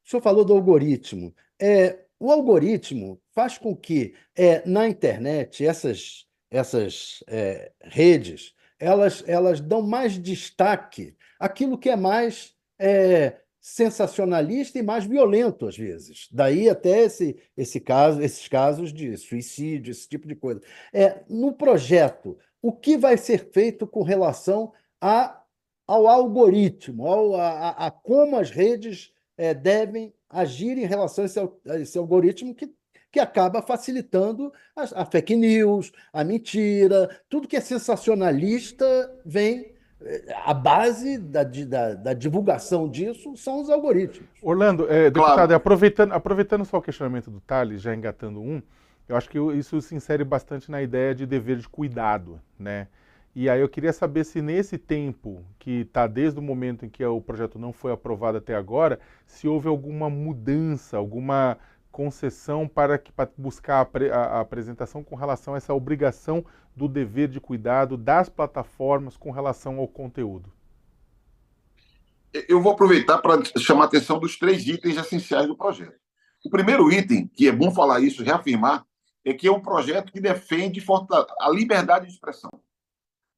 O senhor falou do algoritmo. O algoritmo faz com que, na internet, essas redes, elas dão mais destaque àquilo que é mais sensacionalista e mais violento, às vezes. Daí até esses casos de suicídio, esse tipo de coisa. No projeto, o que vai ser feito com relação a ao algoritmo, a como as redes devem agir em relação a esse algoritmo que acaba facilitando a fake news, a mentira, tudo que é sensacionalista vem. A base da divulgação disso são os algoritmos. Orlando, deputado, Claro. aproveitando só o questionamento do Thales, já engatando eu acho que isso se insere bastante na ideia de dever de cuidado, né? E aí eu queria saber se nesse tempo, que está desde o momento em que o projeto não foi aprovado até agora, se houve alguma mudança, alguma concessão para buscar a apresentação com relação a essa obrigação do dever de cuidado das plataformas com relação ao conteúdo. Eu vou aproveitar para chamar a atenção dos 3 itens essenciais do projeto. O primeiro item, que é bom falar isso, reafirmar, é que é um projeto que defende a liberdade de expressão.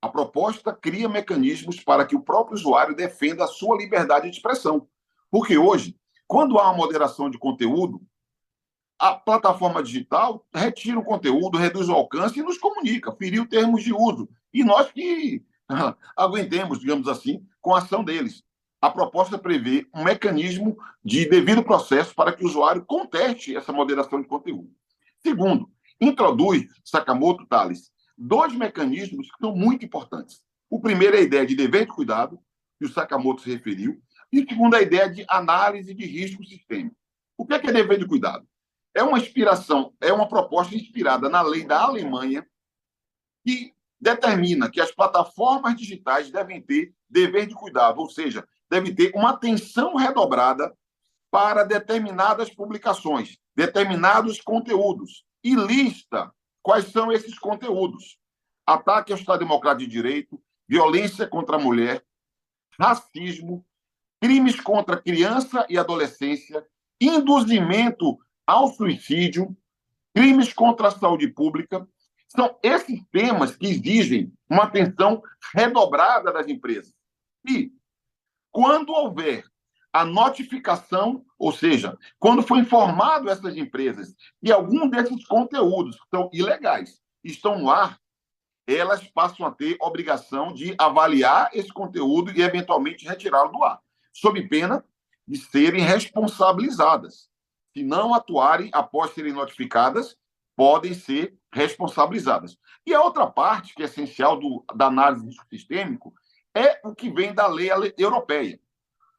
A proposta cria mecanismos para que o próprio usuário defenda a sua liberdade de expressão. Porque hoje, quando há uma moderação de conteúdo, a plataforma digital retira o conteúdo, reduz o alcance e nos comunica, feriu termos de uso. E nós que aguentemos, digamos assim, com a ação deles. A proposta prevê um mecanismo de devido processo para que o usuário conteste essa moderação de conteúdo. Segundo, introduz, Sakamoto, Thales, 2 mecanismos que são muito importantes. O primeiro é a ideia de dever de cuidado, que o Sakamoto se referiu, e o segundo é a ideia de análise de risco sistêmico. O que é dever de cuidado? É uma proposta inspirada na lei da Alemanha que determina que as plataformas digitais devem ter dever de cuidado, ou seja, devem ter uma atenção redobrada para determinadas publicações, determinados conteúdos, e lista quais são esses conteúdos: ataque ao Estado Democrático de Direito, violência contra a mulher, racismo, crimes contra a criança e adolescência, induzimento ao suicídio, crimes contra a saúde pública. São esses temas que exigem uma atenção redobrada das empresas. E, quando houver a notificação, ou seja, quando for informado essas empresas que algum desses conteúdos que são ilegais estão no ar, elas passam a ter obrigação de avaliar esse conteúdo e, eventualmente, retirá-lo do ar, sob pena de serem responsabilizadas. Se não atuarem após serem notificadas, podem ser responsabilizadas. E a outra parte, que é essencial da análise de risco sistêmico, é o que vem da lei europeia.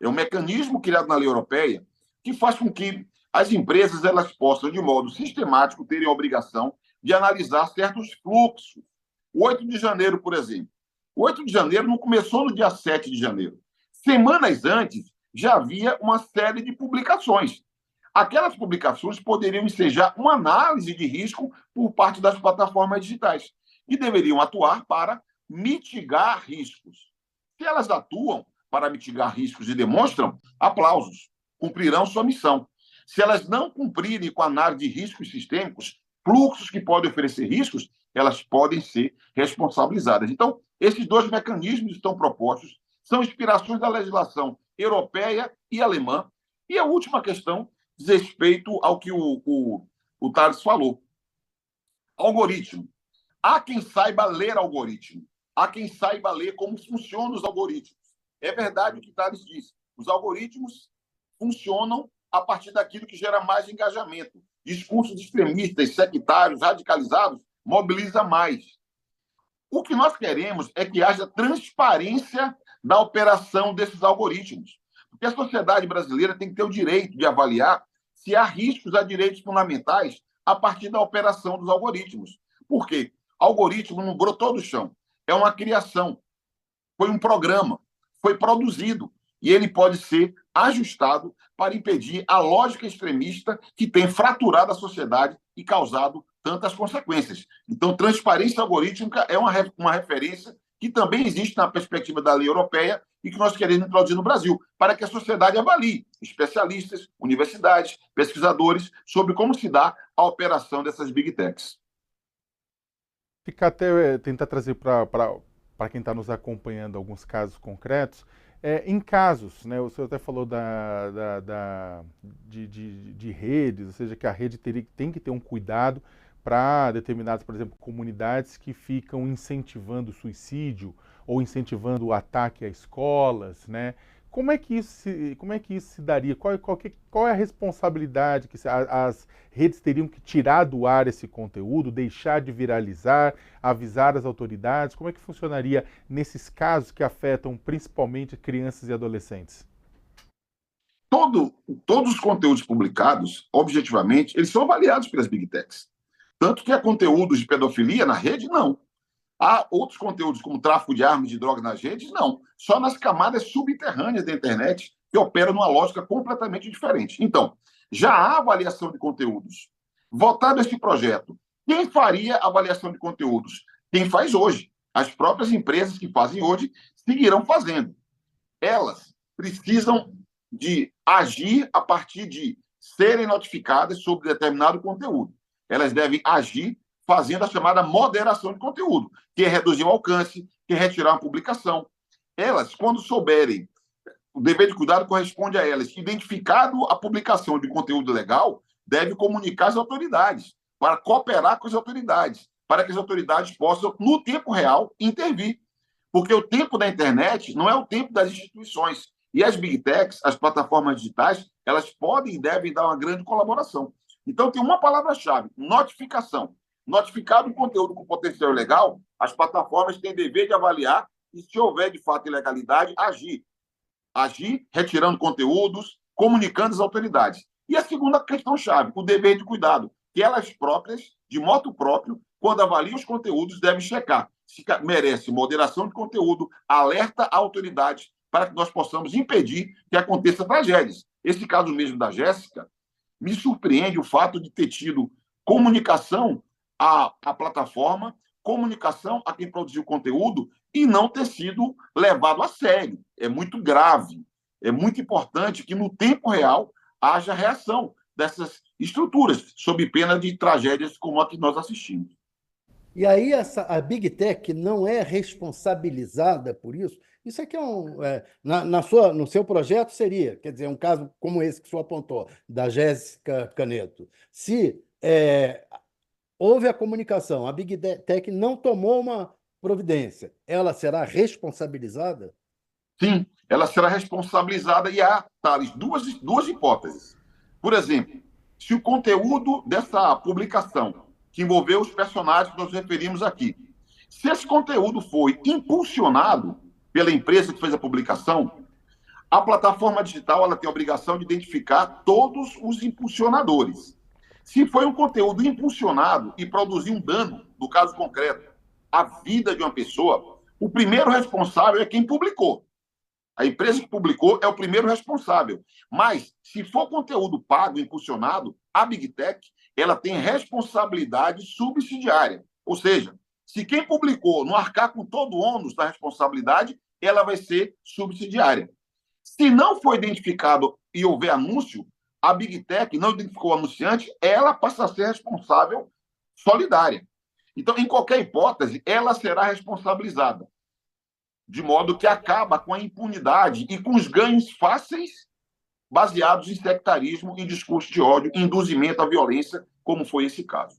É um mecanismo criado na lei europeia que faz com que as empresas elas possam, de modo sistemático, terem a obrigação de analisar certos fluxos. O 8 de janeiro, por exemplo. O 8 de janeiro não começou no dia 7 de janeiro. Semanas antes, já havia uma série de publicações. Aquelas publicações poderiam ensejar uma análise de risco por parte das plataformas digitais, que deveriam atuar para mitigar riscos. Se elas atuam para mitigar riscos e demonstram, aplausos, cumprirão sua missão. Se elas não cumprirem com a análise de riscos sistêmicos, fluxos que podem oferecer riscos, elas podem ser responsabilizadas. Então, esses 2 mecanismos estão propostos, são inspirações da legislação europeia e alemã. E a última questão diz respeito ao que o Thales falou. Algoritmo. Há quem saiba ler algoritmo. Há quem saiba ler como funcionam os algoritmos. É verdade o que o Thales disse. Os algoritmos funcionam a partir daquilo que gera mais engajamento. Discursos extremistas, sectários, radicalizados, mobiliza mais. O que nós queremos é que haja transparência da operação desses algoritmos. Porque a sociedade brasileira tem que ter o direito de avaliar se há riscos a direitos fundamentais a partir da operação dos algoritmos. Por quê? Algoritmo não brotou do chão. É uma criação. Foi um programa. Foi produzido. E ele pode ser ajustado para impedir a lógica extremista que tem fraturado a sociedade e causado tantas consequências. Então, transparência algorítmica é uma referência que também existe na perspectiva da lei europeia e que nós queremos introduzir no Brasil, para que a sociedade avalie especialistas, universidades, pesquisadores, sobre como se dá a operação dessas Big Techs. Ficar até tentar trazer para quem está nos acompanhando alguns casos concretos. Em casos, né, o senhor até falou de redes, ou seja, que a rede tem que ter um cuidado para determinadas, por exemplo, comunidades que ficam incentivando o suicídio ou incentivando o ataque a escolas, né? Como é que isso se daria? Qual é a responsabilidade que as redes teriam que tirar do ar esse conteúdo, deixar de viralizar, avisar as autoridades? Como é que funcionaria nesses casos que afetam principalmente crianças e adolescentes? Todos os conteúdos publicados, objetivamente, eles são avaliados pelas Big Techs. Tanto que há conteúdos de pedofilia na rede, não. Há outros conteúdos, como tráfico de armas e de drogas nas redes? Não. Só nas camadas subterrâneas da internet, que operam numa lógica completamente diferente. Então, já há avaliação de conteúdos. Votado esse projeto, quem faria avaliação de conteúdos? Quem faz hoje. As próprias empresas que fazem hoje seguirão fazendo. Elas precisam de agir a partir de serem notificadas sobre determinado conteúdo. Elas devem agir fazendo a chamada moderação de conteúdo, que é reduzir o alcance, que é retirar uma publicação. Elas, quando souberem, o dever de cuidado corresponde a elas, identificado a publicação de conteúdo legal, deve comunicar às autoridades, para cooperar com as autoridades, para que as autoridades possam, no tempo real, intervir. Porque o tempo da internet não é o tempo das instituições. E as Big Techs, as plataformas digitais, elas podem e devem dar uma grande colaboração. Então, tem uma palavra-chave: notificação. Notificado um conteúdo com potencial ilegal, as plataformas têm dever de avaliar e, se houver de fato ilegalidade, agir. Agir retirando conteúdos, comunicando às autoridades. E a segunda questão-chave, o dever de cuidado, que elas próprias, de modo próprio, quando avaliam os conteúdos, devem checar se merece moderação de conteúdo, alerta a autoridades para que nós possamos impedir que aconteça tragédias. Esse caso mesmo da Jéssica, me surpreende o fato de ter tido comunicação à plataforma, comunicação a quem produziu o conteúdo e não ter sido levado a sério. É muito grave. É muito importante que, no tempo real, haja reação dessas estruturas, sob pena de tragédias como a que nós assistimos. E aí a Big Tech não é responsabilizada por isso? Isso aqui no seu projeto seria, quer dizer, um caso como esse que o senhor apontou, da Jéssica Caneto. Se houve a comunicação, a Big Tech não tomou uma providência, ela será responsabilizada? Sim, ela será responsabilizada e há, Thales, duas hipóteses. Por exemplo, se o conteúdo dessa publicação que envolveu os personagens que nós referimos aqui, se esse conteúdo foi impulsionado pela empresa que fez a publicação, a plataforma digital ela tem a obrigação de identificar todos os impulsionadores. Se foi um conteúdo impulsionado e produzir um dano, no caso concreto, à vida de uma pessoa, o primeiro responsável é quem publicou. A empresa que publicou é o primeiro responsável. Mas, se for conteúdo pago, impulsionado, a Big Tech ela tem responsabilidade subsidiária. Ou seja, se quem publicou não arcar com todo o ônus da responsabilidade, ela vai ser subsidiária. Se não for identificado e houver anúncio, a Big Tech não identificou o anunciante, ela passa a ser responsável solidária. Então, em qualquer hipótese, ela será responsabilizada, de modo que acaba com a impunidade e com os ganhos fáceis baseados em sectarismo e discurso de ódio, induzimento à violência, como foi esse caso.